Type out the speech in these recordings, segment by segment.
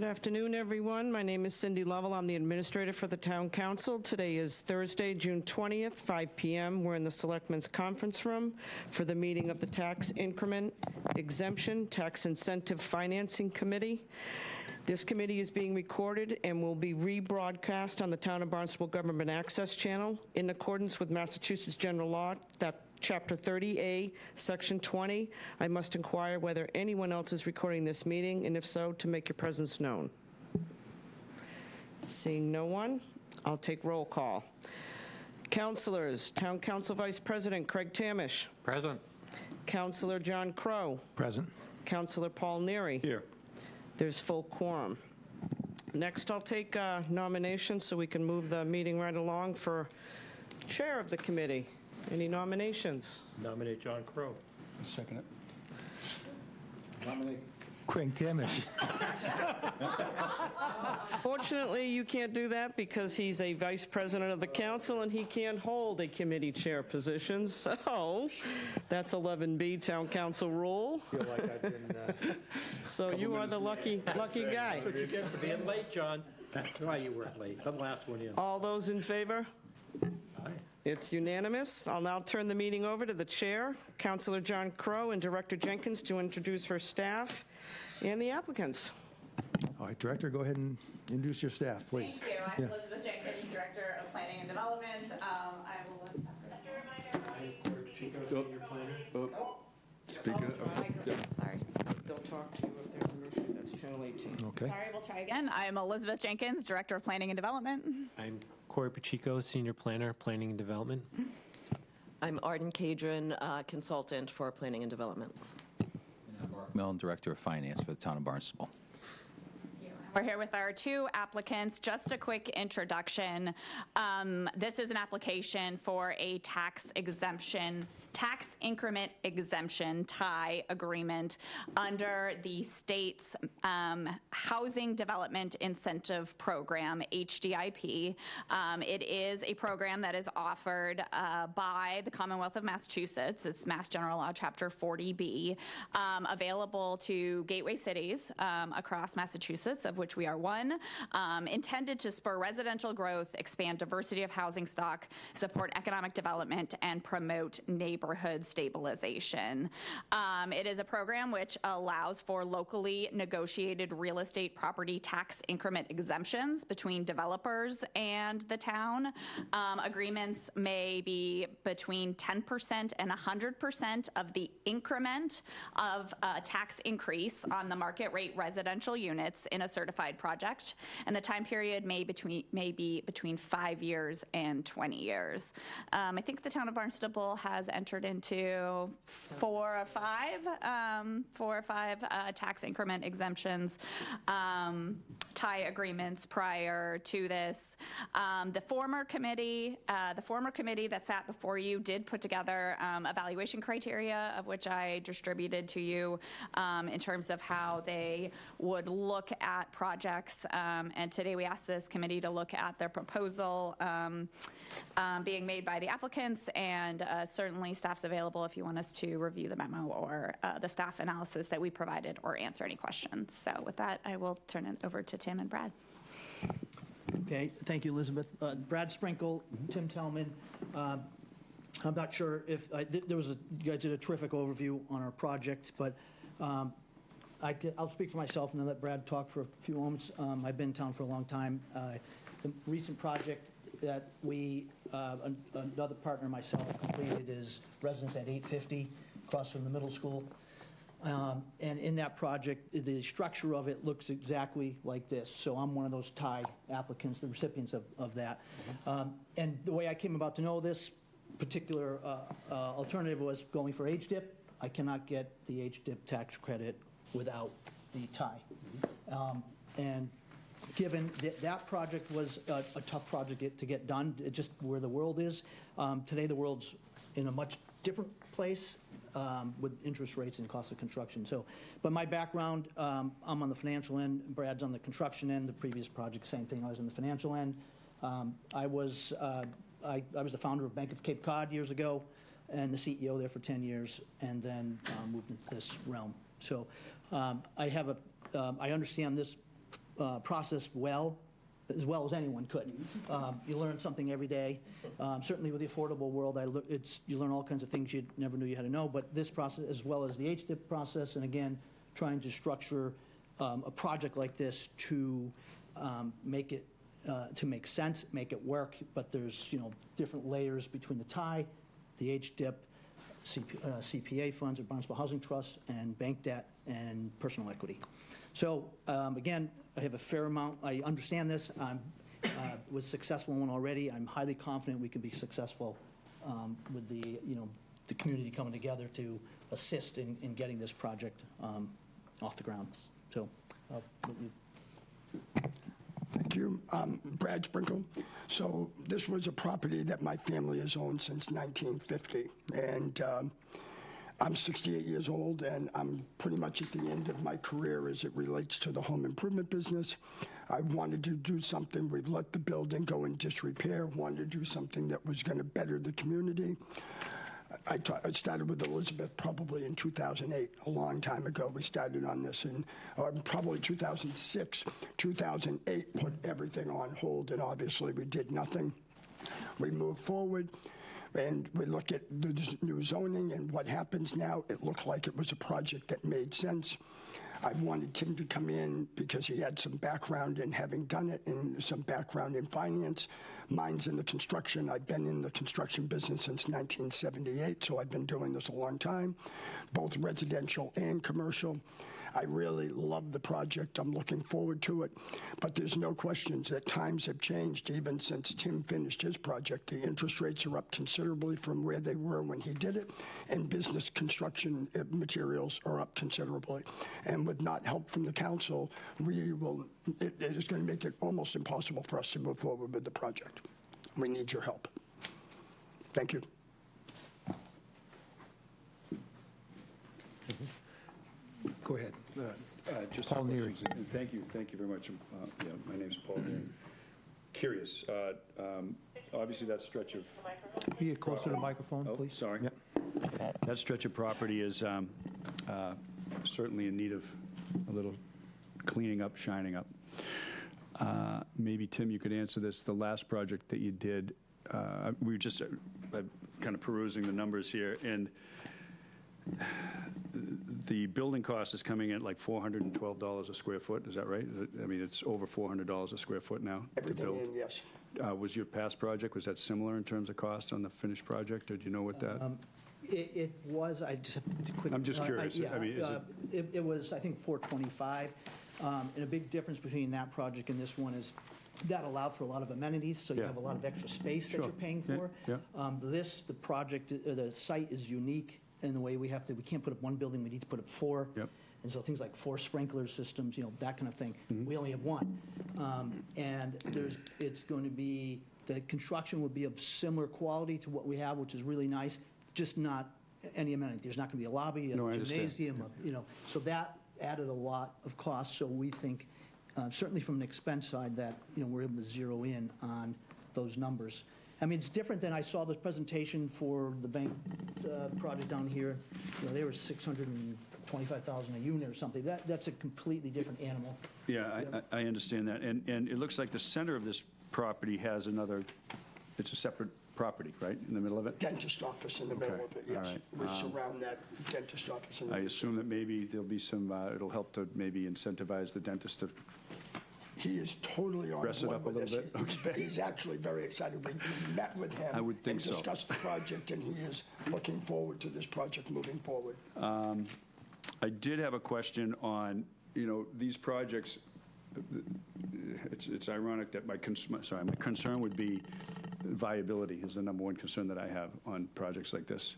afternoon, everyone. My name is Cindy Lovell. I'm the administrator for the Town Council. Today is Thursday, June 20th, 5 p.m. We're in the Selectmen's Conference Room for the meeting of the Tax Increment, Exemption, Tax Incentive Financing Committee. This committee is being recorded and will be rebroadcast on the Town of Barnstable Government Access Channel in accordance with Massachusetts General Law, Chapter 30A, Section 20. I must inquire whether anyone else is recording this meeting, and if so, to make your presence known. Seeing no one, I'll take roll call. Councilors, Town Council Vice President Craig Tamish. Present. Councilor John Crow. Present. Councilor Paul Neary. Here. There's full quorum. Next, I'll take nominations so we can move the meeting right along for chair of the committee. Any nominations? Nominate John Crow. Second it. Nominate Craig Tamish. Fortunately, you can't do that because he's a vice president of the council and he can't hold a committee chair position. So that's 11B Town Council rule. Feel like I've been. So you are the lucky guy. That's what you get for being late, John. Why you weren't late? The last one in. All those in favor? Aye. It's unanimous. I'll now turn the meeting over to the chair, Councilor John Crow, and Director Jenkins to introduce her staff and the applicants. All right, Director, go ahead and introduce your staff, please. Thank you. I'm Elizabeth Jenkins, Director of Planning and Development. I will Sorry. They'll talk to you if there's an issue. That's Channel 18. Okay. Sorry, we'll try again. I'm Elizabeth Jenkins, Director of Planning and Development. I'm Corey Pacheco, Senior Planner, Planning and Development. I'm Arden Cadron, consultant for Planning and Development. And I'm Mark Milne, Director of Finance for the Town of Barnstable. We're here with our two applicants. Just a quick introduction. This is an application for a tax increment exemption tie agreement under the state's Housing Development Incentive Program, HDIP. It is a program that is offered by the Commonwealth of Massachusetts. It's Mass General Law, Chapter 40B, available to gateway cities across Massachusetts, of which we are one, intended to spur residential growth, expand diversity of housing stock, support economic development, and promote neighborhood stabilization. It is a program which allows for locally negotiated real estate property tax increment exemptions between developers and the town. Agreements may be between 10% and 100% of the increment of tax increase on the market rate residential units in a certified project, and the time period may be between 5 years and 20 years. I think the town of Barnstable has entered into four or five tax increment exemptions, tie agreements prior to this. The former committee that sat before you did put together evaluation criteria, of which I distributed to you in terms of how they would look at projects. And today we asked this committee to look at their proposal being made by the applicants, and certainly staff's available if you want us to review the memo or the staff analysis that we provided or answer any questions. So with that, I will turn it over to Tim and Brad. Okay, thank you, Elizabeth. Brad Sprinkle, Tim Tellman. I'm not sure if, you guys did a terrific overview on our project, but I'll speak for myself and then let Brad talk for a few moments. I've been in town for a long time. The recent project that another partner and myself completed is residence at 850 across from the middle school. And in that project, the structure of it looks exactly like this. So I'm one of those tie applicants, the recipients of that. And the way I came about to know this particular alternative was going for HDIP. I cannot get the HDIP tax credit without the tie. And given that project was a tough project to get done, just where the world is, today the world's in a much different place with interest rates and cost of construction. So, but my background, I'm on the financial end, Brad's on the construction end. The previous project, same thing, I was on the financial end. I was the founder of Bank of Cape Cod years ago, and the CEO there for 10 years, and then moved into this realm. So I understand this process as well as anyone could. You learn something every day. Certainly with the affordable world, you learn all kinds of things you never knew you had to know, but this process, as well as the HDIP process, and again, trying to structure a project like this to make it, to make sense, make it work, but there's, different layers between the TIE, the HDIP, CPA funds or Barnstable Housing Trust, and bank debt and personal equity. So again, I have a fair amount. I understand this. I was successful in one already. I'm highly confident we can be successful with the community coming together to assist in getting this project off the ground. So I'll let you. Thank you. Brad Sprinkle. So this was a property that my family has owned since 1950. And I'm 68 years old, and I'm pretty much at the end of my career as it relates to the home improvement business. I wanted to do something. We've let the building go in disrepair, wanted to do something that was going to better the community. I started with Elizabeth probably in 2008, a long time ago. We started on this in probably 2006, 2008, put everything on hold, and obviously we did nothing. We moved forward, and we look at the new zoning and what happens now. It looked like it was a project that made sense. I wanted Tim to come in because he had some background in having done it and some background in finance. Mine's in the construction. I've been in the construction business since 1978, so I've been doing this a long time, both residential and commercial. I really love the project. I'm looking forward to it. But there's no questions that times have changed even since Tim finished his project. The interest rates are up considerably from where they were when he did it, and business construction materials are up considerably. And with not help from the council, it is going to make it almost impossible for us to move forward with the project. We need your help. Thank you. Go ahead. Just Paul some Neary. questions. And thank you very much. My name's Paul Neary. Curious, obviously that stretch of... Can you get closer to the microphone, Oh, please? sorry. Yep. That stretch of property is certainly in need of a little cleaning up, shining up. Maybe, Tim, you could answer this. The last project that you did, we were just kind of perusing the numbers here, and the building cost is coming in at like $412 a square foot. Is that right? I mean, it's over $400 a square foot now to Everything build. in, yes. Was your past project, was that similar in terms of cost on the finished project, or do you know what that? It was, I just have to quick. I'm just curious. Yeah, I mean, is it was, I think, 425. And a big difference between that project and this one is that allowed for a lot of amenities, so you Yeah. have a lot of extra space that Sure. you're paying Yeah, for. yeah. The project, the site is unique in the way we can't put up one building, we need to put up four. Yep. And so things like 4 sprinkler systems, that kind of thing. We only have one. And it's going to be, the construction will be of similar quality to what we have, which is really nice, just not any amenity. There's not going to be a lobby, a No, I understand. gymnasium, so that added a lot of cost. So we think, certainly from an expense side, that, we're able to zero in on those numbers. I mean, it's different than I saw the presentation for the bank project down here. They were $625,000 a unit or something. That's a completely different animal. Yeah, I understand that. And it looks like the center of this property has it's a separate property, right, in the middle of it? Dentist office in the middle Okay. of it, All yes. right. We surround that dentist office. I assume that maybe there'll be some, it'll help to maybe incentivize the dentist to, He is totally on Dress it board up a with this. little bit? Okay. He's actually very excited. We met with him. I would think so. And discussed the project, and he is looking forward to this project moving forward. I did have a question on, these projects. It's ironic that my concern would be viability is the number one concern that I have on projects like this.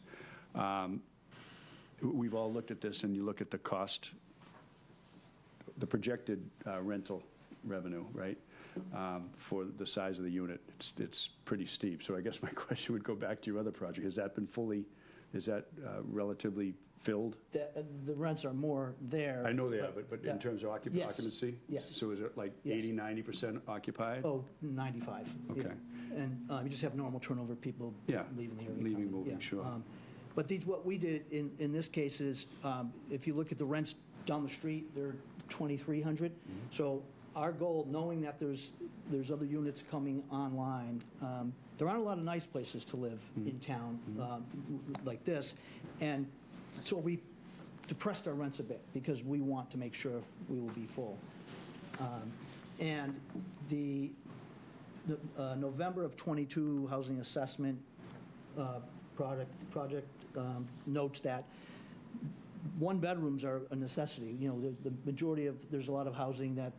We've all looked at this, and you look at the cost, the projected rental revenue, right, for the size of the unit. It's pretty steep. So I guess my question would go back to your other project. Has that been relatively filled? The rents are more there. I know they are, but in Yeah. terms of Yes. occupancy? Yes. So is it like Yes. 80, 90% occupied? Oh, 95. yeah. Okay. And you just have normal turnover, people Yeah, leaving the area. leaving, coming, moving, yeah. sure. But what we did in this case is, if you look at the rents down the street, they're $2,300. Mm-hmm. So our goal, knowing that there's other units coming online, there aren't a lot of nice places to live in town like this, and so we depressed our rents a bit because we want to make sure we will be full. And the November of '22 housing assessment project notes that one-bedrooms are a necessity. You know, the majority of, there's a lot of housing that,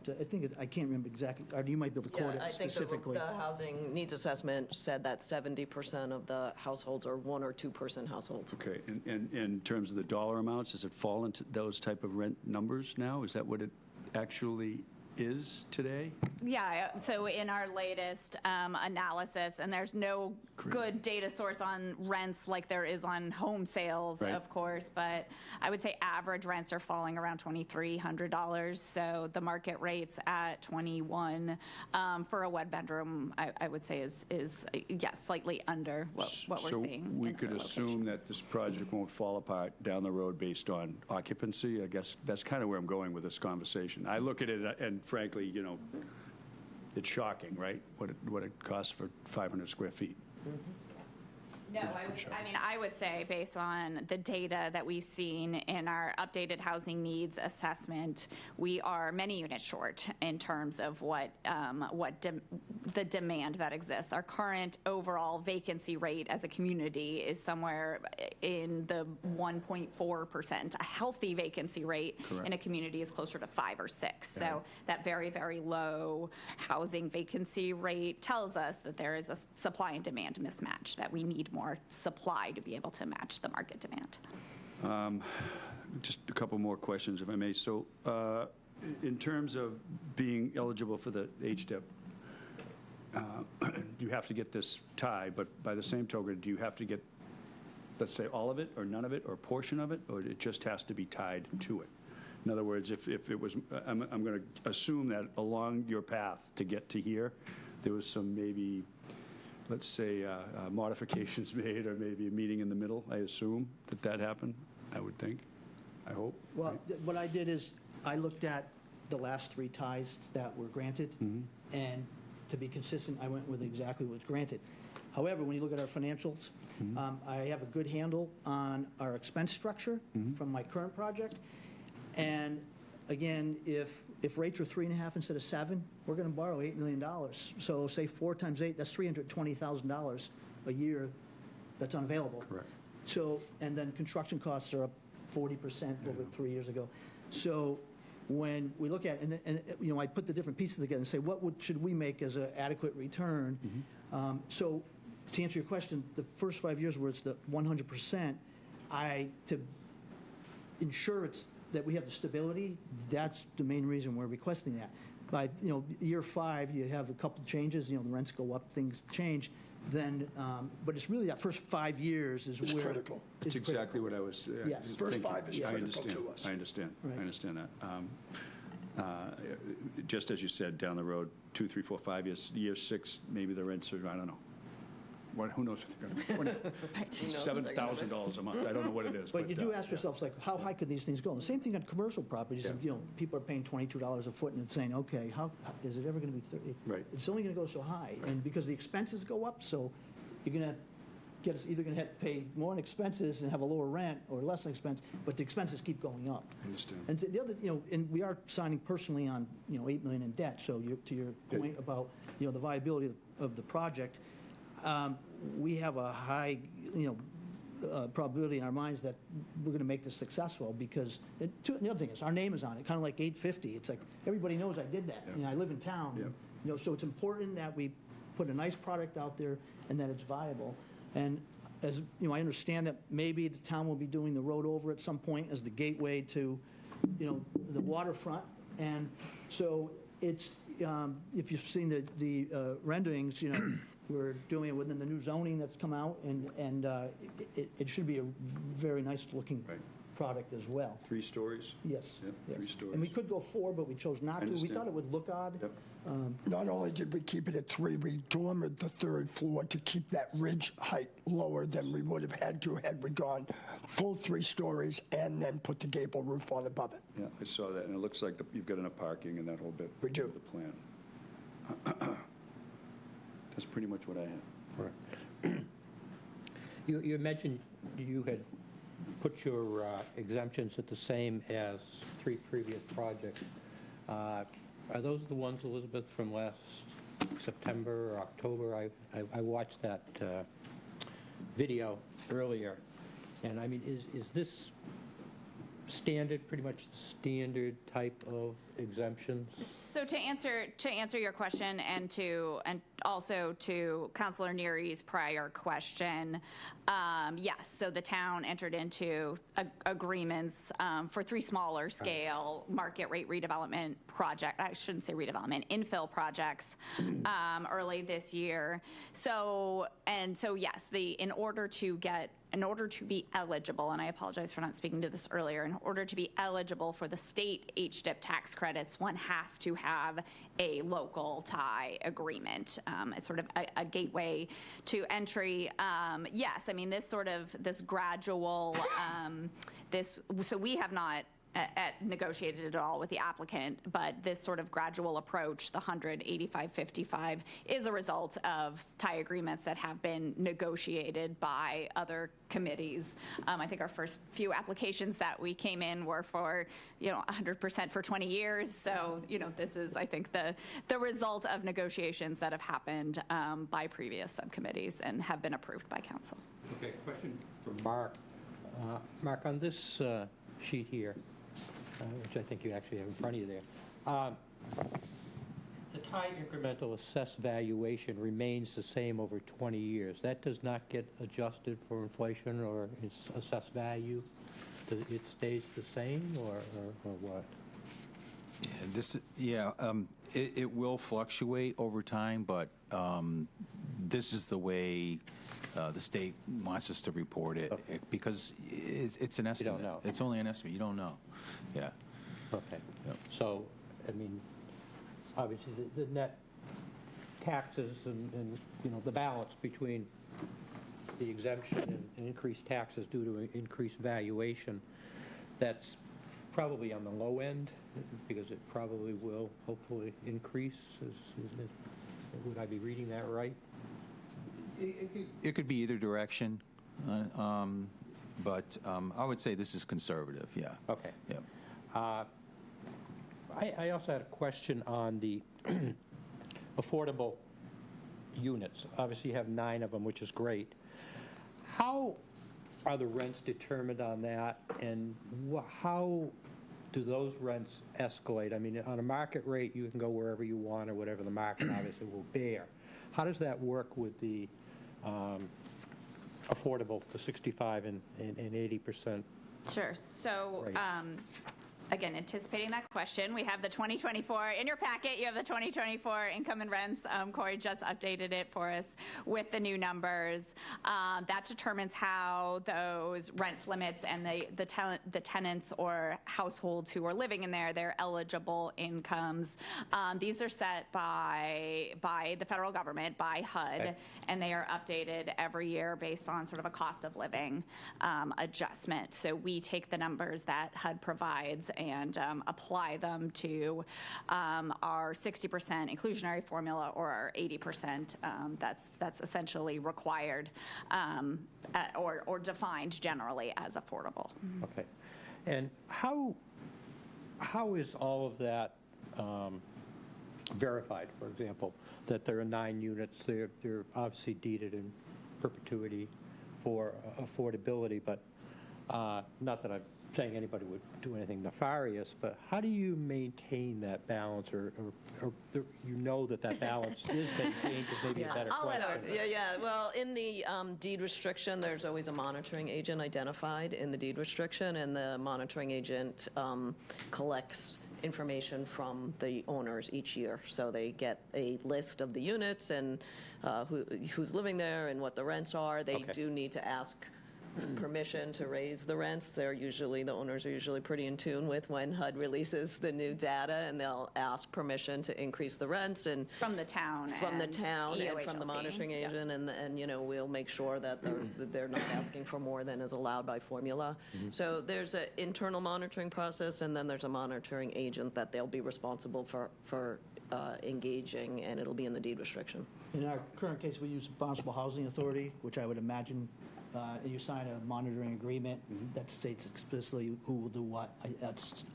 I can't remember exactly, or you might be able to quote Yeah, it I think specifically. the housing needs assessment said that 70% of the households are 1 or 2-person households. Okay, and in terms of the dollar amounts, does it fall into those type of rent numbers now? Is that what it actually is today? Yeah, so in our latest analysis, and there's no good data source on rents like there is on home sales, Right. of course, but I would say average rents are falling around $2,300, so the market rates at 21 for a one-bedroom, I would say is yes, slightly under what we're seeing. So we in could other assume locations. that this project won't fall apart down the road based on occupancy? I guess that's kind of where I'm going with this conversation. I look at it, and frankly, you know, it's shocking, right? What it costs for 500 square feet. No, I would say based on the data that we've seen in our updated housing needs assessment, we are many units short in terms of the demand that exists. Our current overall vacancy rate as a community is somewhere in the 1.4%. A healthy vacancy rate in a community is closer to 5 or 6. So that very, very low housing vacancy rate tells us that there is a supply and demand mismatch, that we need more supply to be able to match the market demand. Just a couple more questions, if I may. So in terms of being eligible for the HDIP, you have to get this tie, but by the same token, do you have to get, let's say, all of it, or none of it, or a portion of it, or it just has to be tied to it? In other words, if it was, I'm going to assume that along your path to get to here, there was some maybe, let's say, modifications made, or maybe a meeting in the middle. I assume that happened, I would think, I hope. Well, what I did is, I looked at the last 3 ties that were granted, and to be consistent, I went with exactly what was granted. However, when you look at our financials, I have a good handle on our expense structure from my current project. And again, if rates were 3.5 instead of 7, we're going to borrow $8 million. So say 4 times 8, that's $320,000 a year that's unavailable. Correct. So, and then construction costs are up 40% over 3 years ago. So when we look at, and you know, I put the different pieces together and say, should we make as an adequate return? So to answer your question, the first 5 years where it's the 100%, to ensure that we have the stability, that's the main reason we're requesting that. By, you know, year 5, you have a couple changes, you know, the rents go up, things change, then, but it's really that first 5 years is It's where. critical. That's exactly what I was Yes. First thinking. 5 is I critical understand. to us. I understand. Right. I understand that. Just as you said, down the road, 2, 3, 4, 5 years, year 6, maybe the rents are, I don't know. Who knows what they're going to be? $7,000 a month. I don't know what it is. But you do ask yeah. yourselves, like, how high could these things go? And the same thing on commercial properties. Yeah. You know, people are paying $22 a foot and saying, okay, how is it ever going to be 30? Right. It's only going to go so high. And because the expenses go up, so you're going to get us either going to have to pay more in expenses and have a lower rent, or less expense, but the expenses keep going up. I understand. And the other, you know, and we are signing personally on, you know, $8 million in debt. So to your point about, you know, the viability of the project, we have a high, you know, probability in our minds that we're going to make this successful, because the other thing is our name is on it, kind of like 850. It's like everybody knows I did that. Yeah. You know, I live in town. Yeah. You know, so it's important that we put a nice product out there and that it's viable. And as you know, I understand that maybe the town will be doing the road over at some point as the gateway to, you know, the waterfront. And so it's, if you've seen the renderings, you know, we're doing it within the new zoning that's come out, and it should be a very nice looking Right. product as well. 3 stories? Yes. Yep, yes. 3 stories. And we could go 4, but we chose not to. We understand. thought it would look odd. Yep. Not only did we keep it at 3, we dormered the 3rd floor to keep that ridge height lower than we would have had to had we gone full 3 stories and then put the gable roof on above it. Yeah, I saw that, and it looks like you've got enough parking in that whole bit. We do. of the plan. That's pretty much what I had. You mentioned you had put your exemptions at the same as 3 previous projects. Are those the ones, Elizabeth, from last September or October? I watched that video earlier, and I mean, is this standard, pretty much the standard type of exemptions? So to answer your question and also to Councilor Neary's prior question, yes. So the town entered into agreements for 3 smaller scale market rate redevelopment project. I shouldn't say redevelopment, infill projects early this year. So yes, in order to be eligible, and I apologize for not speaking to this earlier, in order to be eligible for the state HDIP tax credits, one has to have a local tie agreement. It's sort of a gateway to entry. Yes, I mean, this gradual, so we have not negotiated at all with the applicant, but this sort of gradual approach, the 185-55, is a result of tie agreements that have been negotiated by other committees. I think our first few applications that we came in were for, 100% for 20 years. So, this is, I think, the result of negotiations that have happened by previous subcommittees and have been approved by council. Okay, question for Mark. Mark, on this sheet here, which I think you actually have in front of you there, the tie incremental assessed valuation remains the same over 20 years. That does not get adjusted for inflation or its assessed value? It stays the same or what? It will fluctuate over time, but this is the way the state wants us to report it, because it's an estimate. You don't know. It's only an estimate. You don't know. Yeah. Okay. Yep. So, I mean, obviously, the net taxes and the balance between the exemption and increased taxes due to increased valuation, that's probably on the low end, because it probably will hopefully increase. Would I be reading that right? It could be either direction, but I would say this is conservative. Yeah. Okay. Yeah. I also had a question on the affordable units. Obviously, you have 9 of them, which is great. How are the rents determined on that, and how do those rents escalate? I mean, on a market rate, you can go wherever you want or whatever the market obviously will bear. How does that work with the affordable, the 65 and 80%? Sure. So, Right. Again, anticipating that question, we have the 2024, in your packet, you have the 2024 income and rents. Corey just updated it for us with the new numbers. That determines how those rent limits and the tenants or households who are living in there, their eligible incomes. These are set by the federal government, by HUD, Okay. and they are updated every year based on sort of a cost of living adjustment. So we take the numbers that HUD provides and apply them to our 60% inclusionary formula or our 80% that's essentially required or defined generally as affordable. Okay. And how is all of that verified, for example, that there are 9 units? They're obviously deeded in perpetuity for affordability, but not that I'm saying anybody would do anything nefarious, but how do you maintain that balance, or you know that balance is maintained, is maybe a better question. Yeah. Well, in the deed restriction, there's always a monitoring agent identified in the deed restriction, and the monitoring agent collects information from the owners each year. So they get a list of the units and who's living there and what the rents are. They Okay. do need to ask permission to raise the rents. The owners are usually pretty in tune with when HUD releases the new data, and they'll ask permission to increase the rents and From the town from the and town and from the EOHLC. monitoring Yeah. agent, and we'll make sure that they're not asking for more than is allowed by formula. So there's an internal monitoring process, and then there's a monitoring agent that they'll be responsible for engaging, and it'll be in the deed restriction. In our current case, we use Barnstable Housing Authority, which I would imagine, you sign a monitoring agreement that states explicitly who will do what. That's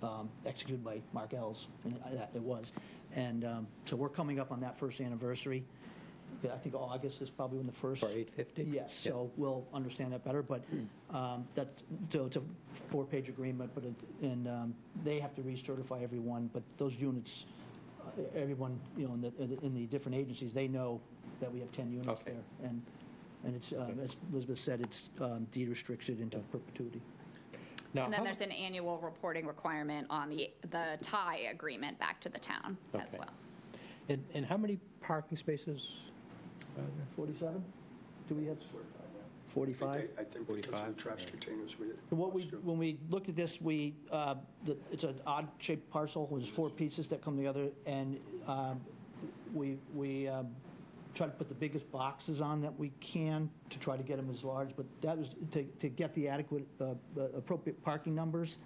executed by Mark Ells, and it was. And so we're coming up on that first anniversary. Yeah, I think August is probably when the first. For 850? Yes, so we'll understand that better, but so it's a 4-page agreement, but they have to recertify everyone, but those units, everyone, in the different agencies, they know that we have 10 units Okay. there. And it's, as Elizabeth said, it's deed restricted into perpetuity. Now, And then how- there's an annual reporting requirement on the tie agreement back to the town as Okay. well. And how many parking spaces? 47? Do we have 45? I think because of the trash containers, we. When we looked at this, it's an odd-shaped parcel, there's 4 pieces that come together, and we try to put the biggest boxes on that we can to try to get them as large, but that was to get the adequate, appropriate parking numbers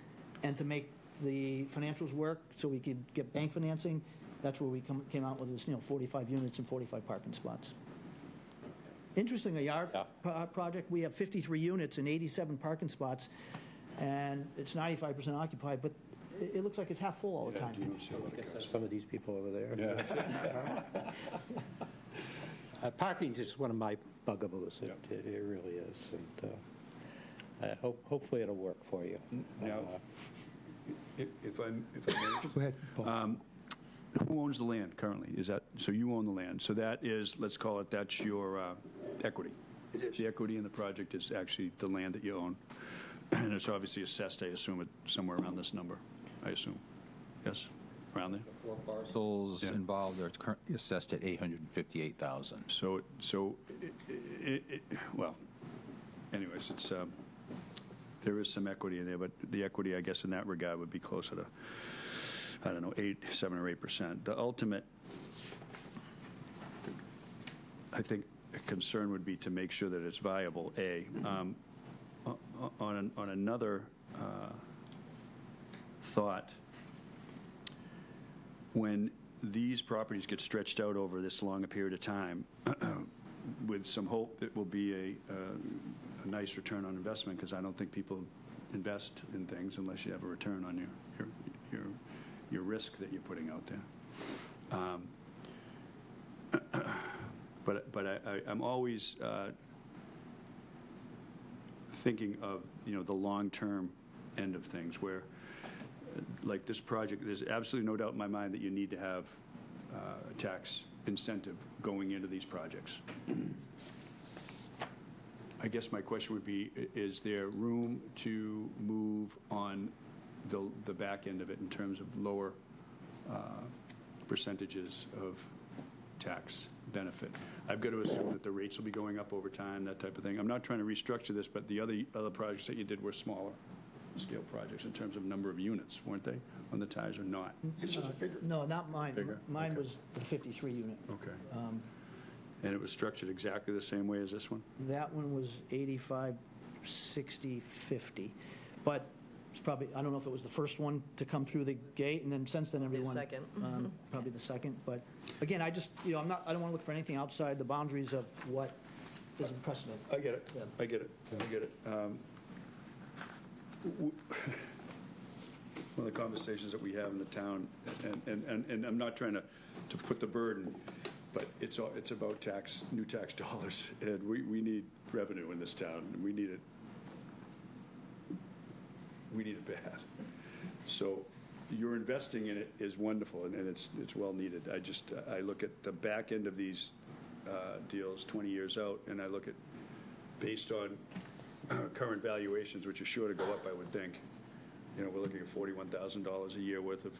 and to make the financials work so we could get bank financing. That's where we came out with this, 45 units and 45 parking spots. Interestingly, our project, we have 53 units and 87 parking spots, and it's 95% occupied, but it looks like it's half full all the time. Some of these people over there. Parking is just one of my bugaboos. It really is. And hopefully it'll work for you. Now, if I may, Go ahead, Paul. who owns the land currently? Is that, so you own the land, so that is, let's call it, that's your equity. It is. The equity in the project is actually the land that you own, and it's obviously assessed, I assume, at somewhere around this number, I assume. Yes, around there? 4 parcels Yeah. involved are currently assessed at $858,000. So well, anyways, it's, there is some equity in there, but the equity, I guess, in that regard would be closer to, I don't know, 7 or 8%. The ultimate, I think, concern would be to make sure that it's viable, A. On another thought, when these properties get stretched out over this long a period of time, with some hope it will be a nice return on investment, because I don't think people invest in things unless you have a return on your risk that you're putting out there. But I'm always thinking of, the long-term end of things, where, like this project, there's absolutely no doubt in my mind that you need to have a tax incentive going into these projects. I guess my question would be, is there room to move on the back end of it in terms of lower percentages of tax benefit? I've got to assume that the rates will be going up over time, that type of thing. I'm not trying to restructure this, but the other projects that you did were smaller scale projects in terms of number of units, weren't they, on the ties, or not? This is a bigger. No, not mine. Bigger? Mine Okay. was the 53 unit. Okay. And it was structured exactly the same way as this one? That one was 85, 60, 50. But it's probably, I don't know if it was the first one to come through the gate, and then since then, everyone. second. Probably the second. But again, I just, I don't want to look for anything outside the boundaries of what is in precedent. I get it. Yeah. I get it. I get it. One of the conversations that we have in the town, and I'm not trying to put the burden, but it's about new tax dollars, and we need revenue in this town, and we need it bad. So your investing in it is wonderful, and it's well needed. I look at the back end of these deals 20 years out, and I look at, based on current valuations, which are sure to go up, I would think, we're looking at $41,000 a year worth of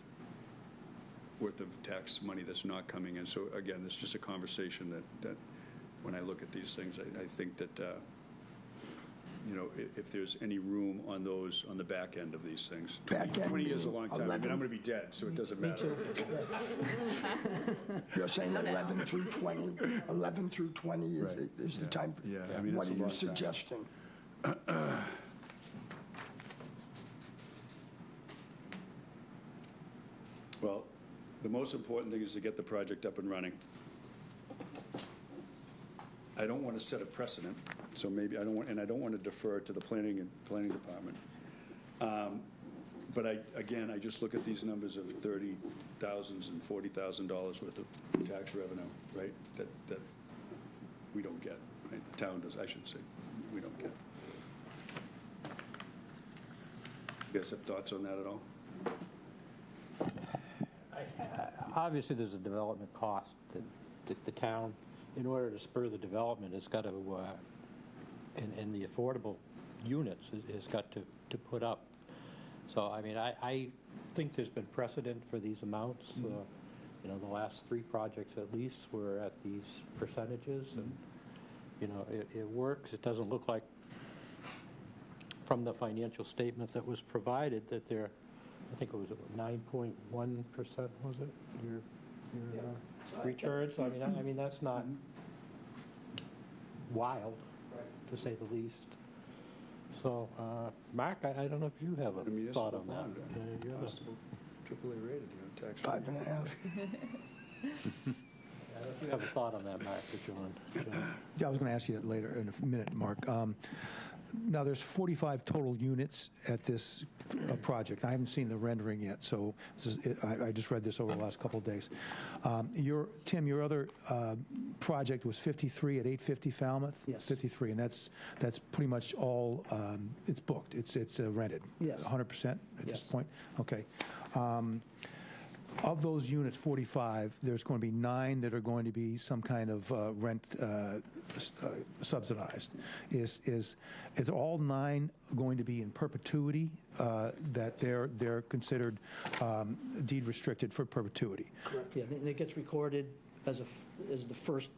tax money that's not coming in. So again, it's just a conversation that when I look at these things, I think that if there's any room on those, on the back end of these things. Back end 20 years is a meaning long time. I mean, 11. I'm going to be dead, so it doesn't matter. You're saying 11 through 20? 11 through 20 is the time? Yeah, I mean, What it's are a you long time. suggesting? Well, the most important thing is to get the project up and running. I don't want to set a precedent, so maybe I don't want to defer to the planning department. But I just look at these numbers of $30,000 and $40,000 worth of tax revenue, right? That we don't get, right? The town does, I should say, we don't get. You guys have thoughts on that at all? Obviously, there's a development cost that the town, in order to spur the development, has got to, and the affordable units has got to put up. So, I mean, I think there's been precedent for these amounts. The last 3 projects at least were at these percentages, and, it works. It doesn't look like, from the financial statement that was provided, that they're, I think it was 9.1%, was it, your returns? I mean, that's not wild, to say the least. So, Mark, I don't know if you have a thought on that. Barnstable, AAA rated, tax. 5.5. If you have a thought on that, Mark, or John. Yeah, I was going to ask you that later in a minute, Mark. Now, there's 45 total units at this project. I haven't seen the rendering yet, so I just read this over the last couple of days. Tim, your other project was 53 at 850 Falmouth? Yes. 53, and that's pretty much all, it's booked, it's rented? Yes. 100% at this Yes. point? Okay. Of those units, 45, there's going to be 9 that are going to be some kind of rent subsidized. Is all 9 going to be in perpetuity, that they're considered deed restricted for perpetuity? Correct. Yeah, and it gets recorded as the first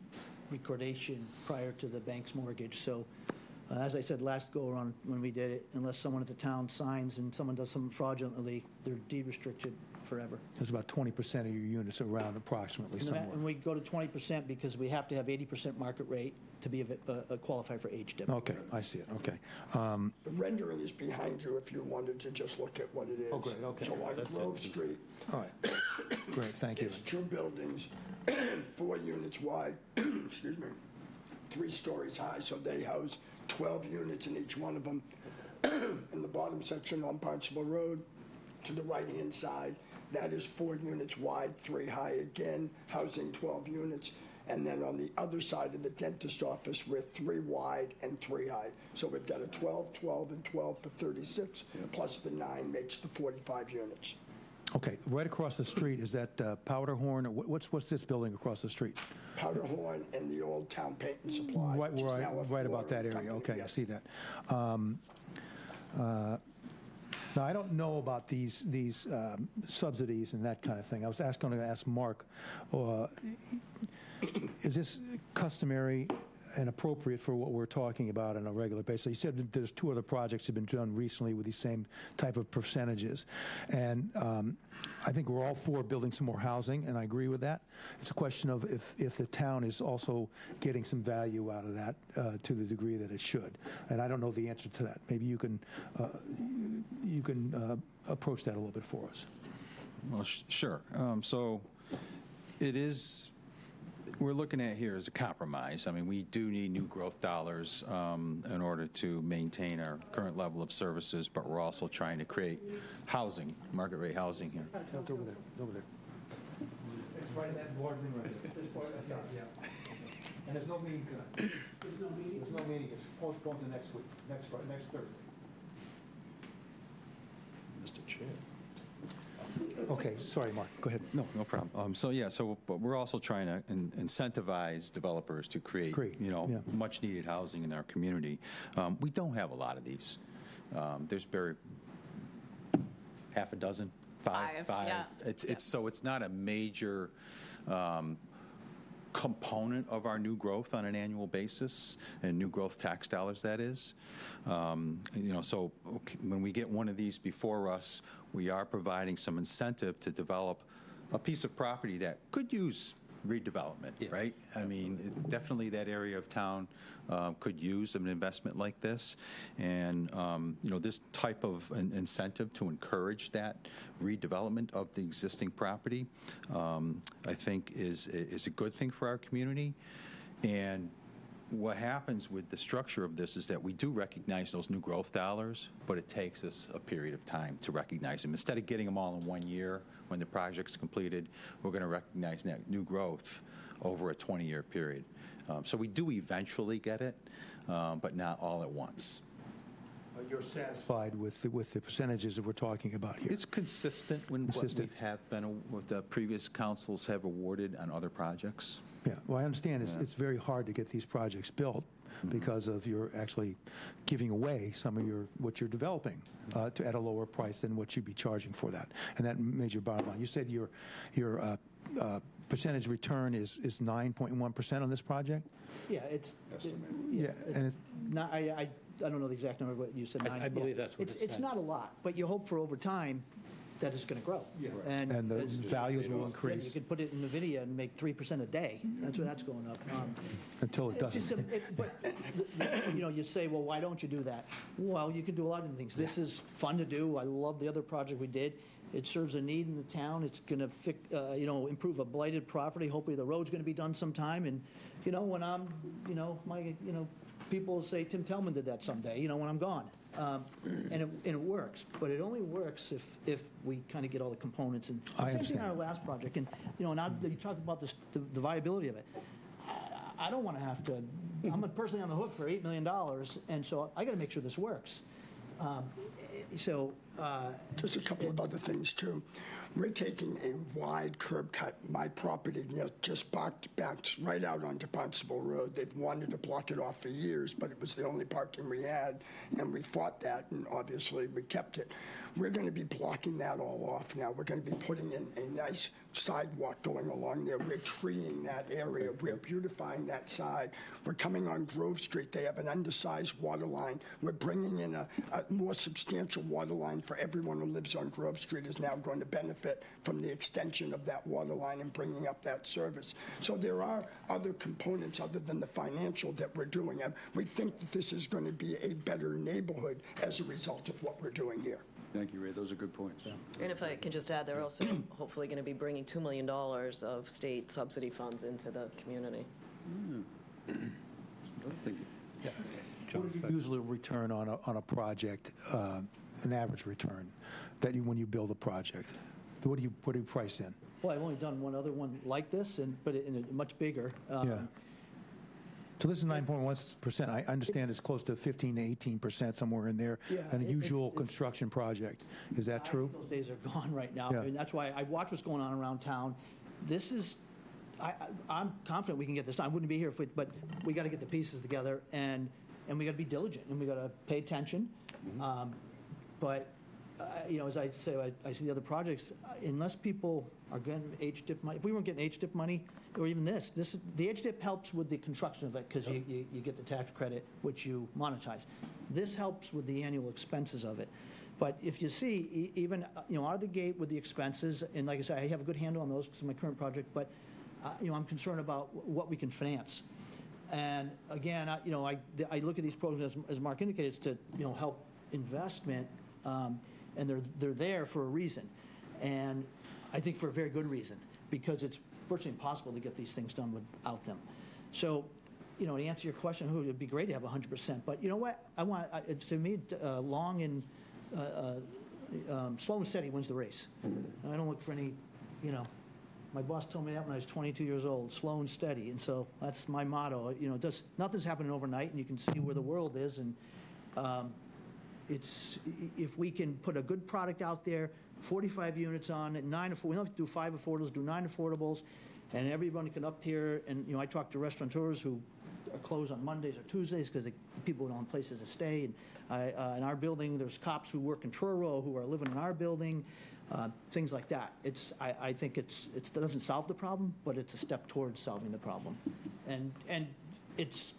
recordation prior to the bank's mortgage. So, as I said last go around when we did it, unless someone at the town signs and someone does something fraudulently, they're deed restricted forever. There's about 20% of your units around approximately somewhere. And we go to 20% because we have to have 80% market rate to be qualify for HDIP. Okay, I see it, okay. The rendering is behind you if you wanted to just look at what it is. Oh, great, okay. So on Grove Street, All right, great, thank you. it's 2 buildings, 4 units wide, excuse me, 3 stories high, so they house 12 units in each one of them. In the bottom section on Barnstable Road, to the right-hand side, that is 4 units wide, 3 high again, housing 12 units. And then on the other side of the dentist office, we're 3 wide and 3 high. So we've got a 12, 12, and 12 for 36, plus the 9 makes the 45 units. Okay, right across the street, is that Powderhorn, or what's this building across the street? Powderhorn and the old Town Paint and Supply. Right, which is now a right about that flooring area, company, okay, I yes. see that. Now, I don't know about these subsidies and that kind of thing. I was going to ask Mark, is this customary and appropriate for what we're talking about on a regular basis? You said that there's 2 other projects that have been done recently with these same type of percentages. And I think we're all for building some more housing, and I agree with that. It's a question of if the town is also getting some value out of that to the degree that it should. And I don't know the answer to that. Maybe you can approach that a little bit for us. Well, sure. So it is, we're looking at here as a compromise. I mean, we do need new growth dollars in order to maintain our current level of services, but we're also trying to create housing, market rate housing here. Over there, over there. It's right in that boardroom right there. Yeah. And there's no meeting tonight. There's no meeting? There's no meeting. It's postponed to next week, next Thursday. Mr. Chair. Okay, sorry, Mark, go ahead. No problem. But we're also trying to incentivize developers to create, much-needed housing in our community. We don't have a lot of these. There's barely half a dozen, five. Yeah. So it's not a major component of our new growth on an annual basis, and new growth tax dollars, that is. So when we get one of these before us, we are providing some incentive to develop a piece of property that could use redevelopment, right? I mean, definitely that area of town could use an investment like this. And, this type of incentive to encourage that redevelopment of the existing property, I think is a good thing for our community. And what happens with the structure of this is that we do recognize those new growth dollars, but it takes us a period of time to recognize them. Instead of getting them all in 1 year when the project's completed, we're going to recognize that new growth over a 20-year period. So we do eventually get it, but not all at once. You're satisfied with the percentages that we're talking about here? It's consistent with what we have been, what the previous councils have awarded on other projects. Yeah, well, I understand it's very hard to get these projects built because of you're actually giving away some of what you're developing at a lower price than what you'd be charging for that, and that made your bottom line. You said your percentage return is 9.1% on this project? Yeah, And it's not, I don't know the exact number, but you said 9. I believe that's what It's not a lot, but you hope for over time that it's going to grow. and the values will You increase could put it in NVIDIA and make 3% a day. That's what that's going up. until it doesn't. But you say, well, why don't you do that? Well, you can do a lot of things. This is fun to do. I love the other project we did. It serves a need in the town. It's going to improve a blighted property. Hopefully, the road's going to be done sometime. And when I'm, people will say Tim Tellman did that someday. When I'm gone. And it works, but it only works if we kind of get all the components. And the same thing on our last project. And now you talk about the viability of it. I don't want to have to. I'm personally on the hook for $8 million, and so I got to make sure this works. Just a couple of other things, too. We're taking a wide curb cut. My property just backs right out onto Barnstable Road. They've wanted to block it off for years, but it was the only parking we had, and we fought that, and obviously we kept it. We're going to be blocking that all off now. We're going to be putting in a nice sidewalk going along there. We're treeing that area. We're beautifying that side. We're coming on Grove Street. They have an undersized water line. We're bringing in a more substantial water line for everyone who lives on Grove Street is now going to benefit from the extension of that water line and bringing up that service. So there are other components other than the financial that we're doing. And we think that this is going to be a better neighborhood as a result of what we're doing here. Thank you, Ray. Those are good points. And if I can just add, they're also hopefully going to be bringing $2 million of state subsidy funds into the community. What do you usually return on a project, an average return, when you build a project? What do you price in? Well, I've only done one other one like this, but in a much bigger. Yeah. So this is 9.1%. I understand it's close to 15 to 18%, somewhere in there, Yeah, an usual it's- construction project. Is that true? Those days are gone right now. Yeah. And that's why I watch what's going on around town. This is, I'm confident we can get this done. I wouldn't be here but we got to get the pieces together, and we got to be diligent, and we got to pay attention. But as I say, I see the other projects, unless people are getting HDIP money, if we weren't getting HDIP money, or even the HDIP helps with the construction of it because you get the tax credit, which you monetize. This helps with the annual expenses of it. But if you see, even, out of the gate with the expenses, and like I said, I have a good handle on those because of my current project, but, I'm concerned about what we can finance. And again, I look at these programs, as Mark indicated, it's to, help investment, and they're there for a reason. And I think for a very good reason, because it's virtually impossible to get these things done without them. So, to answer your question, it would be great to have 100%. But you know what? To me, long and slow and steady wins the race. I don't look for any, my boss told me that when I was 22 years old, slow and steady. And so that's my motto. Nothing's happening overnight, and you can see where the world is. And if we can put a good product out there, 45 units on it, we don't have to do 5 affordables, do 9 affordables, and everybody can up tier. And I talk to restaurateurs who are closed on Mondays or Tuesdays because the people don't have places to stay. And in our building, there's cops who work in Truro who are living in our building. things like that. I think it doesn't solve the problem, but it's a step towards solving the problem. And it's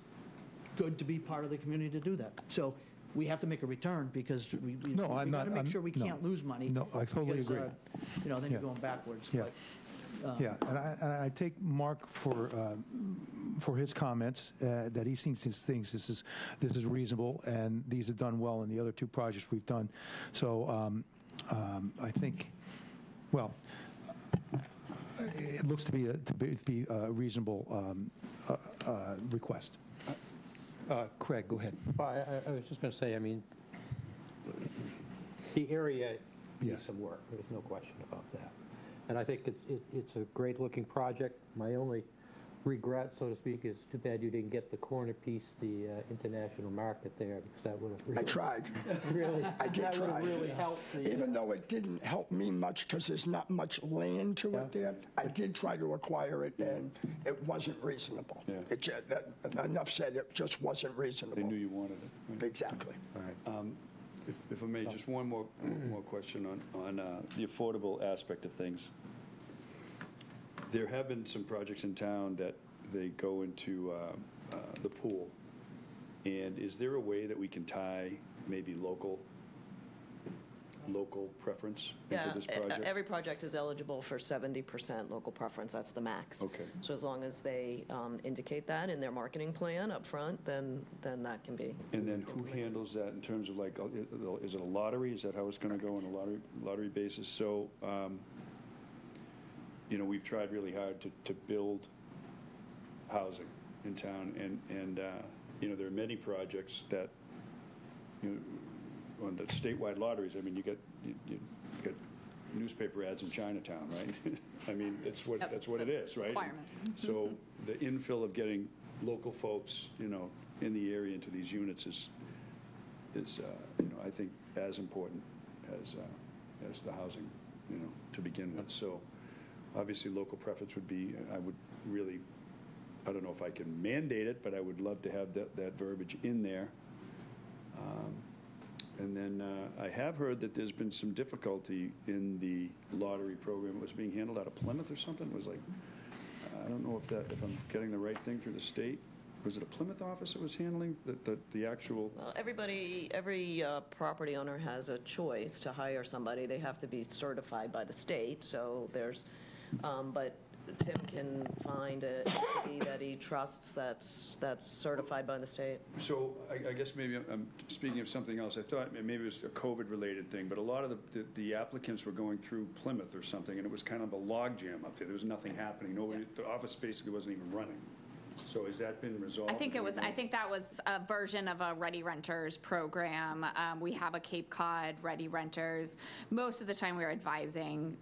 good to be part of the community to do that. So we have to make a return because we No, I'm got to not- make I'm- sure we no. can't lose money. No, I totally because, agree. then you're Yeah. going backwards. Yeah. But, Yeah, and I take Mark for his comments, that he thinks this is reasonable, and these have done well in the other two projects we've done. So I think, well, it looks to be a reasonable request. Craig, go ahead. Well, I was just going to say, I mean, the area needs Yes. some work. There's no question about that. And I think it's a great-looking project. My only regret, so to speak, is too bad you didn't get the corner piece, the international market there, because that would have I really, tried. really, I did that would try. have really helped the. Even though it didn't help me much because there's not much land to it there, I did try to acquire it, and it wasn't reasonable. Yeah. Enough said, it just wasn't reasonable. They knew you wanted it. Right? Exactly. All right. If I may, just one more question on the affordable aspect of things. There have been some projects in town that they go into the pool, and is there a way that we can tie maybe local preference into Yeah, this project? every project is eligible for 70% local preference, that's the max. Okay. So as long as they indicate that in their marketing plan up front, then that can be. And then who handles that in terms of like, is it a lottery? Is that how it's going to go on a lottery basis? So, we've tried really hard to build housing in town, and there are many projects that, on the statewide lotteries, I mean, you get newspaper ads in Chinatown, right? I mean, that's what it is, right? Requirement. So the infill of getting local folks, in the area into these units is I think as important as the housing, to begin with. So obviously, local preference would be, I would really, I don't know if I can mandate it, but I would love to have that verbiage in there. And then I have heard that there's been some difficulty in the lottery program. It was being handled out of Plymouth or something. It was like, I don't know if I'm getting the right thing through the state. Was it a Plymouth office that was handling the actual? Well, every property owner has a choice to hire somebody. They have to be certified by the state, so there's, but Tim can find an entity that he trusts that's certified by the state. So I guess maybe I'm speaking of something else. I thought maybe it was a COVID-related thing, but a lot of the applicants were going through Plymouth or something, and it was kind of a logjam up there. There was nothing happening. The office basically wasn't even running. So has that been resolved? I think that was a version of a Ready Renters program. We have a Cape Cod Ready Renters. Most of the time, we're advising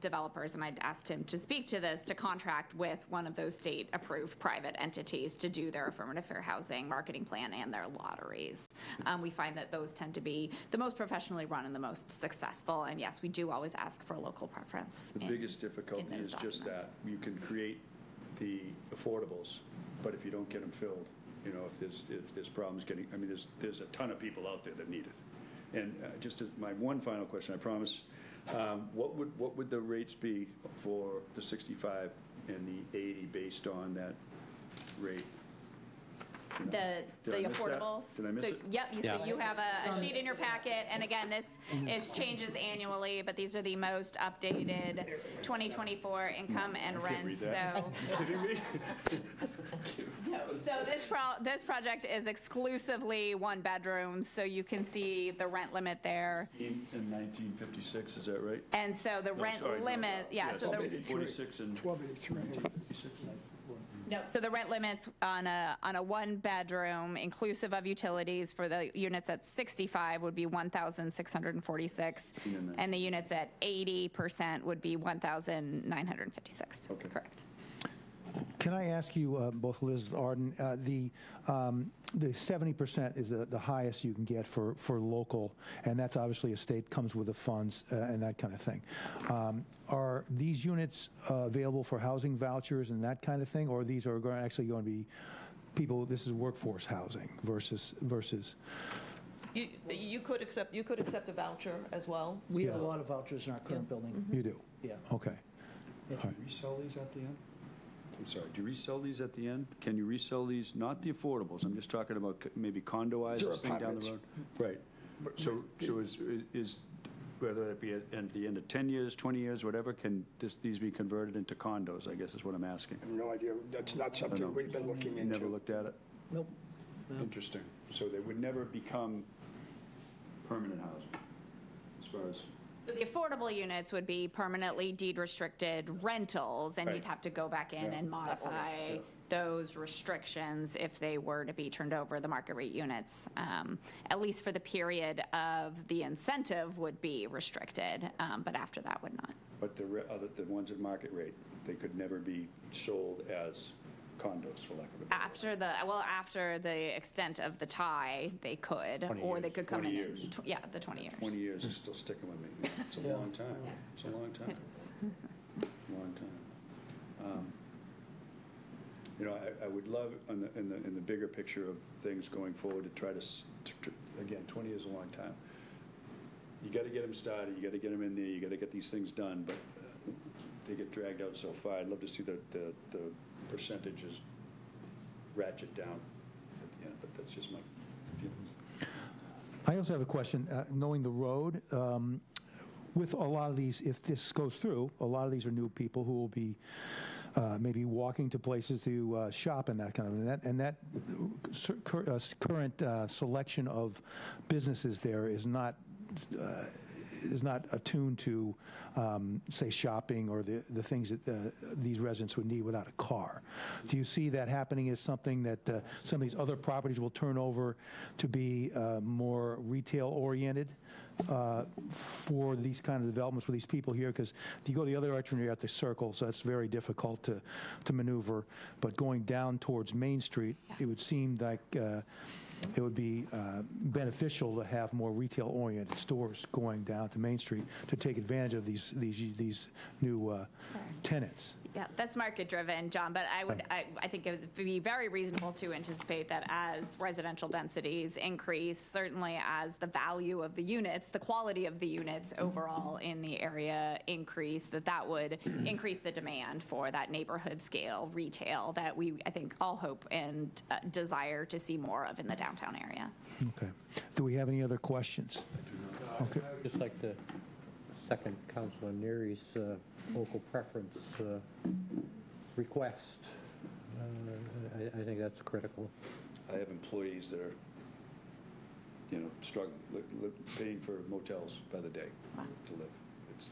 developers, and I'd asked him to speak to this, to contract with one of those state-approved private entities to do their affirmative fair housing marketing plan and their lotteries. We find that those tend to be the most professionally run and the most successful. And yes, we do always ask for local preference. The biggest difficulty is just that you can create the affordables, but if you don't get them filled, if there's problems getting, I mean, there's a ton of people out there that need it. And just as my one final question, I promise, what would the rates be for the 65 and the 80 based on that rate? The Did I miss that? affordables. Did I miss So, it? yep, so you have a sheet in your packet, and again, this changes annually, but these are the most updated 2024 income and rents. that. So this project is exclusively one bedrooms, so you can see the rent limit there. In 1956, is that right? And so the No, rent sorry, no, limit, yeah, yes, so the 46 and 1283. 56. No, so the rent limits on a one-bedroom, inclusive of utilities, for the units at 65 would be $1,646, and the units at 80% would be $1,956. Okay. Correct. Can I ask you, both Liz and Arden, the 70% is the highest you can get for local, and that's obviously a state comes with the funds and that kind of thing. Are these units available for housing vouchers and that kind of thing, or these are actually going to be people, this is workforce housing versus You could accept a voucher as well. We have a so- lot of vouchers in our current building. You do? Yeah. Okay. Do you resell these at the end? I'm sorry, do you resell these at the end? Can you resell these, not the affordables, I'm just talking about maybe condoize They're this thing down the apartments. road? Right. So is, whether it be at the end of 10 years, 20 years, whatever, can these be converted into condos, I guess is what I'm asking? I have no idea. That's not I don't something know. we've been looking You never into. looked at it? Nope. Interesting. So they would never become permanent housing, as far as, So the affordable units would be permanently deed-restricted rentals, and you'd Right. have to go back in Yeah. and modify those restrictions if they were to be turned over, the market rate units. At least for the period of the incentive would be restricted, but after that would not. but the ones at market rate, they could never be sold as condos, for lack of a better word. After the extent of the tie, they could, 20 or they years. could come 20 in. years. Yeah, the 20 years. 20 years is still sticking with me. It's a long time. It's a long time. Long time. You know, I would love, in the bigger picture of things going forward, to try to, again, 20 years is a long time. You got to get them started, you got to get them in there, you got to get these things done, but they get dragged out so far. I'd love to see the percentages ratchet down at the end, but that's just my feelings. I also have a question. Knowing the road, with a lot of these, if this goes through, a lot of these are new people who will be maybe walking to places to shop and that kind of thing. And that current selection of businesses there is not attuned to, say, shopping or the things that these residents would need without a car. Do you see that happening as something that some of these other properties will turn over to be more retail-oriented for these kind of developments with these people here? Because if you go the other direction, you're at the circle, so that's very difficult to maneuver. But going down towards Main Street, it would seem like it would be beneficial to have more retail-oriented stores going down to Main Street to take advantage of these new tenants. Yeah, that's market-driven, John, but I think it would be very reasonable to anticipate that as residential densities increase, certainly as the value of the units, the quality of the units overall in the area increase, that would increase the demand for that neighborhood-scale retail that we, I think, all hope and desire to see more of in the downtown area. Okay. Do we have any other questions? Okay. I would just like to second Councilor Neary's local preference request. I think that's critical. I have employees that are, struggling, paying for motels by the day to live.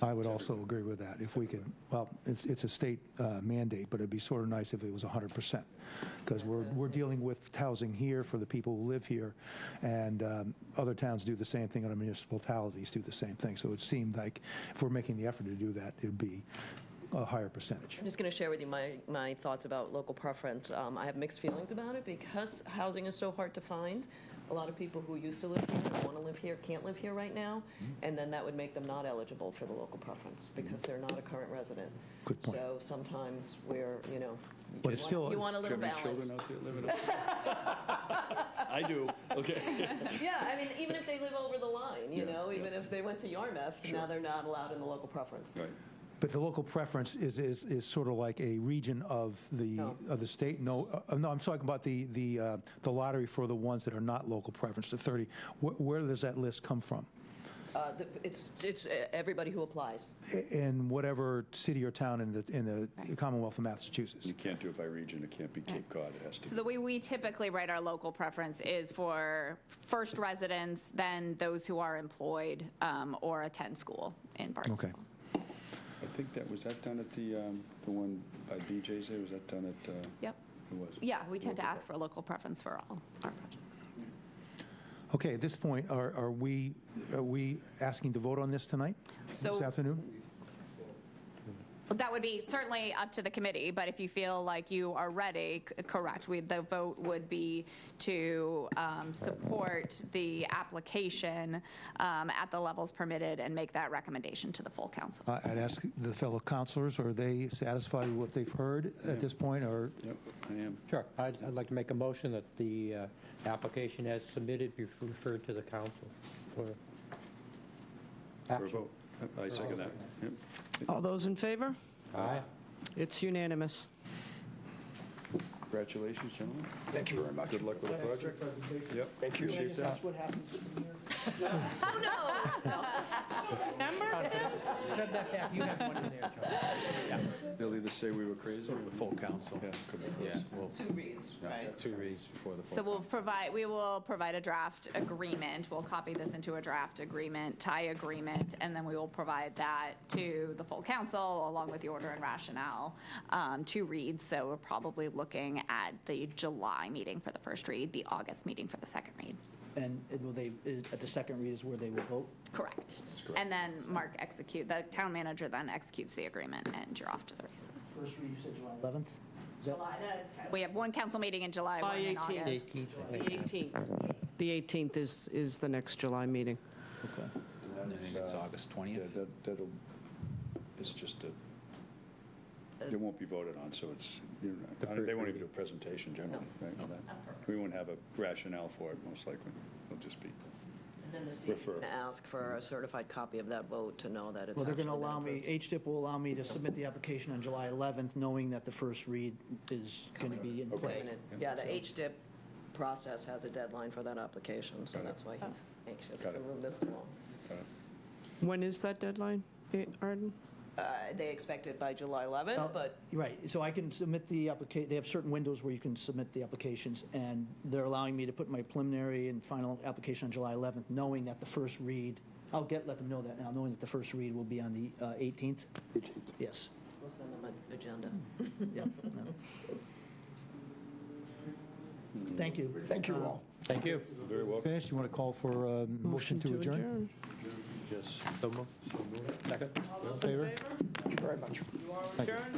I would also agree with that. If we could, well, it's a state mandate, but it'd be sort of nice if it was 100%. Because we're dealing with housing here for the people who live here, and other towns do the same thing, other municipalities do the same thing. So it seemed like if we're making the effort to do that, it'd be a higher percentage. I'm just going to share with you my thoughts about local preference. I have mixed feelings about it because housing is so hard to find. A lot of people who used to live here and want to live here can't live here right now, and then that would make them not eligible for the local preference because they're not a current resident. Good point. So sometimes we're, But it's still- you want a little Do you have any balance. children out there living up? I do, okay. Yeah, I mean, even if they live over the line, even if they went to Yarmouth, now they're not allowed in the local preference. Right. But the local preference is sort of like a region of the No. of the state. No, I'm talking about the lottery for the ones that are not local preference. The 30. Where does that list come from? It's everybody who applies. In whatever city or town in the Commonwealth of Massachusetts. You can't do it by region, it can't be Cape Cod, it has to So be. the way we typically write our local preference is for first residents, then those who are employed or attend school in Barnstable. Okay. I think was that done at the one by BJ's there, was that done at? Yep. It was. Yeah, we tend to ask for local preference for all our projects. Okay. At this point, are we asking to vote on this tonight? This So- afternoon? That would be certainly up to the committee, but if you feel like you are ready, correct, the vote would be to support the application at the levels permitted and make that recommendation to the full council. I'd ask the fellow councilors, are they satisfied with what they've heard at this point, or? Yep, I am. Sure. I'd like to make a motion that the application as submitted be referred to the council for For a action. vote. I second that. Yep. All those in favor? Aye. It's unanimous. Congratulations, gentlemen. Thank you very much. Good luck with the project. Yep. Thank you. Can I just ask what happens from here? Who knows? Remember, Tim? Send that back. You have one in there, John. They'll either say we were crazy or The full council. Yeah, could be Yeah, first. well, 2 reads, right? 2 reads before the full. So we will provide a draft agreement. We'll copy this into a draft agreement, tie agreement, and then we will provide that to the full council along with the order and rationale to read. So we're probably looking at the July meeting for the first read, the August meeting for the second read. And will they, at the second read is where they will vote? Correct. And then the town manager then executes the agreement and you're off to the races. First read, you said July 11th? Is that- We have one council meeting in July, one in July 18th. August. The 18th. The 18th is the next July meeting. Okay. I think it's August 20th. Yeah, that'll, it's just a, it won't be voted on, so it's, they won't even do a presentation generally, right? for that. We won't have a rationale for it, most likely. It'll just be, And then the state's Refer. going to ask for a certified copy of that vote to know that it's Well, they're going to actually been allow me, approved. HDIP will allow me to submit the application on July 11th, knowing that the first read is going to be in play. Yeah, the HDIP process has a deadline for that application, so that's why he's anxious Got to it. move this along. When is that deadline, Arden? They expect it by July 11th, but Right, so I can submit the application, they have certain windows where you can submit the applications, and they're allowing me to put my preliminary and final application on July 11th, knowing that the first read, let them know that now, knowing that the first read will be on the 18th? 18th. Yes. we'll send them an agenda. Yep. No. Thank you. Thank you all. Thank you. very welcome. Finished, you want to call for a motion to adjourn? Yes. So moved. Second. Favor? Thank you very much. Adjourn?